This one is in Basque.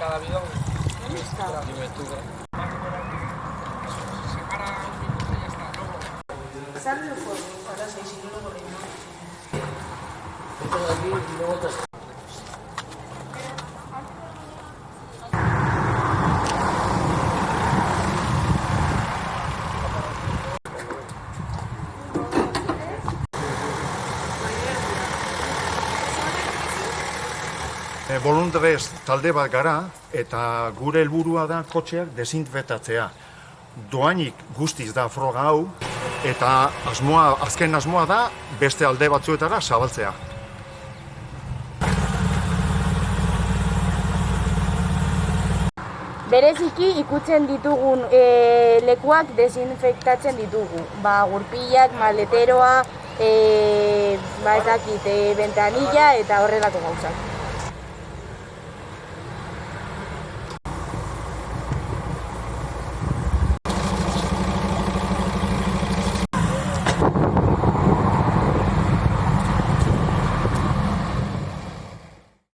cada bidón. Dimentura. Sale el fuego, ahora sí, si no lo volvemos. Esto de aquí y luego te... Bolondrez talde bat gara eta gure helburua da kotxeak desinfektatzea. Doainik guztiz da froga hau eta azken asmoa da beste alde batzuetara zabaltzea. Bereziki ikutzen ditugun lekuak desinfektatzen ditugu. Gurpilak, maleteroa, ventanilla eta horrelako gauzak.